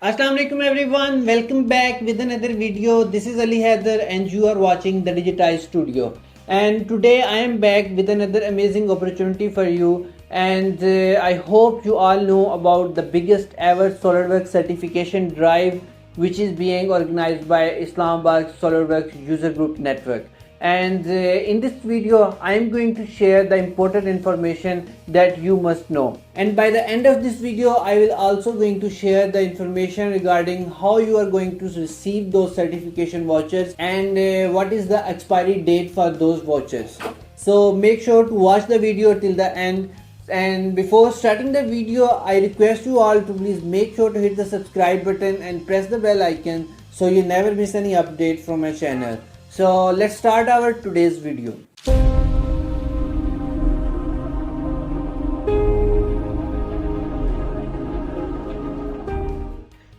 Assalamualaikum everyone, welcome back with another video. This is Ali Haider and you are watching the Digitize studio. And today I am back with another amazing opportunity for you. And I hope you all know about the biggest ever SolidWorks certification drive, which is being organized by Islamabad SolidWorks User Group Network. And in this video I am going to share the important information that you must know, and by the end of this video I will also going to share the information regarding how you are going to receive those certification vouchers and what is the expiry date for those vouchers. So make sure to watch the video till the end. And before starting the video, I request you all to please make sure to hit the subscribe button and press the bell icon so you never miss any update from my channel. So let's start our today's video.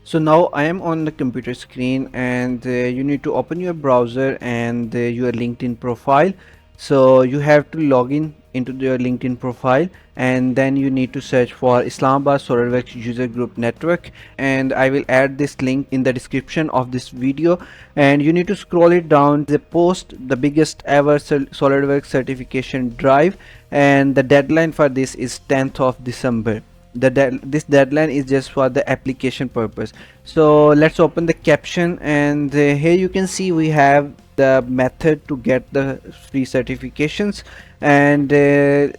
So now I am on the computer screen, and you need to open your browser and your LinkedIn profile. So you have to log in into your LinkedIn profile, and then you need to search for Islamabad SolidWorks User Group Network, and I will add this link in the description of this video. And you need to scroll it down. The post the biggest ever SolidWorks certification drive, and the deadline for this is 10th of December. This deadline is just for the application purpose. So let's open the caption, and here you can see we have the method to get the free certifications, and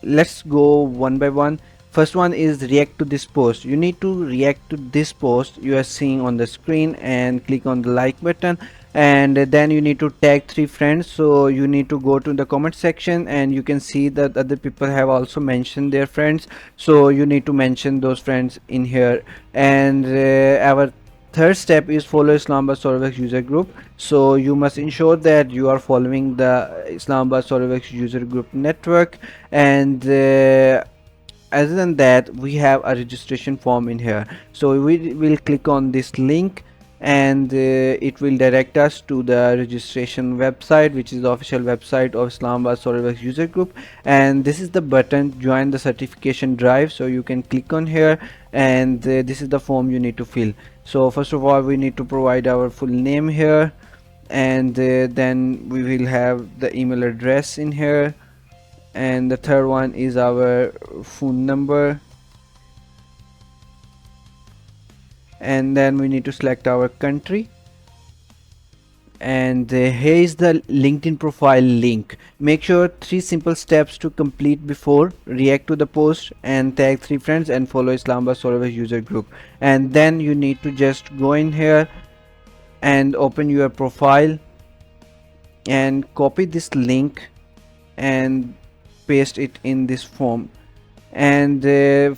let's go one by one. First one is react to this post. You need to react to this post you are seeing on the screen and click on the like button, and then you need to tag 3 friends. So you need to go to the comment section, and you can see that other people have also mentioned their friends, so you need to mention those friends in here. And our third step is follow Islamabad SolidWorks user group. So you must ensure that you are following the Islamabad SolidWorks user group network. And other than that, we have a registration form in here, so we will click on this link, and it will direct us to the registration website, which is the official website of Islamabad SolidWorks user group. And this is the button join the certification drive, so you can click on here, and this is the form you need to fill. So first of all, we need to provide our full name here, and then we will have the email address in here, and the third one is our phone number, and then we need to select our country. And here is the LinkedIn profile link. Make sure 3 simple steps to complete before react to the post and tag 3 friends and follow Islamabad SolidWorks user group. And then you need to just go in here and open your profile and copy this link and paste it in this form. And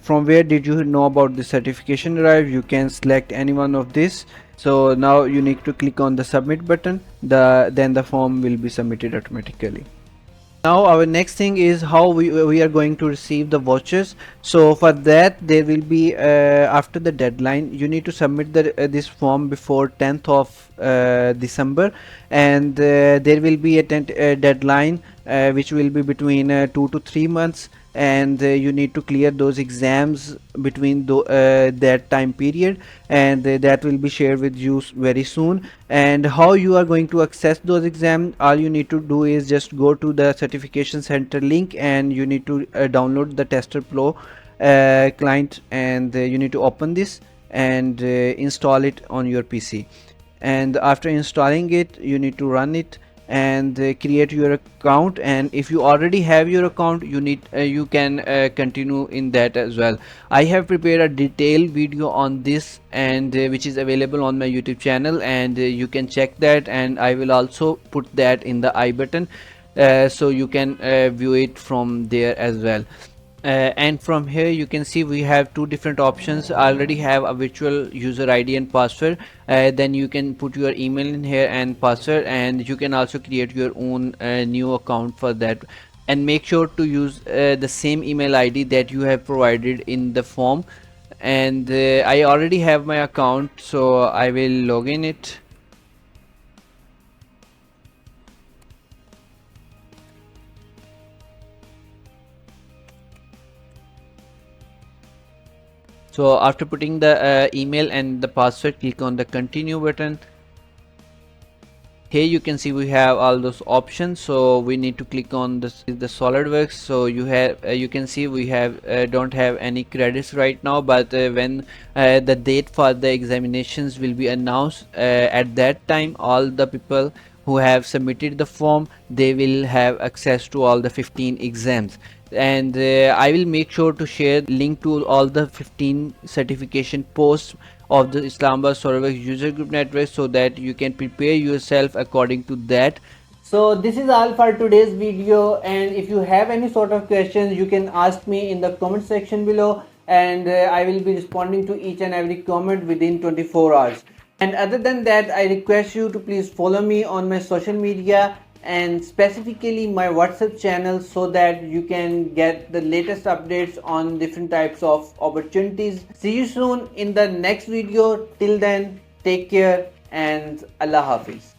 from where did you know about the certification drive? You can select any one of this. So now you need to click on the submit button. Then the form will be submitted automatically. Now our next thing is how we are going to receive the vouchers. So for that, there will be after the deadline, you need to submit this form before 10th of December, and there will be a deadline which will be between 2 to 3 months, and you need to clear those exams between that time period, and that will be shared with you very soon. And how you are going to access those exams, all you need to do is just go to the certification center link, and you need to download the Tester Pro client, and you need to open this and install it on your PC. And after installing it, you need to run it and create your account. And if you already have your account, you can continue in that as well. I have prepared a detailed video on this, and which is available on my YouTube channel, and you can check that, and I will also put that in the I button, so you can view it from there as well. And from here you can see we have 2 different options. I already have a virtual user ID and password. Then you can put your email in here and password, and you can also create your own new account for that. And make sure to use the same email ID that you have provided in the form. And I already have my account, so I will log in it. So after putting the email and the password, click on the continue button. Here you can see we have all those options, so we need to click on this is the SolidWorks. So you have you can see we have don't have any credits right now, but when the date for the examinations will be announced, at that time all the people who have submitted the form, they will have access to all the 15 exams. And I will make sure to share link to all the 15 certification posts of the Islamabad SolidWorks user group network, so that you can prepare yourself according to that. So this is all for today's video, and if you have any sort of questions, you can ask me in the comment section below, and I will be responding to each and every comment within 24 hours. And other than that, I request you to please follow me on my social media and specifically my WhatsApp channel, so that you can get the latest updates on different types of opportunities. See you soon in the next video. Till then, take care and Allah Hafiz.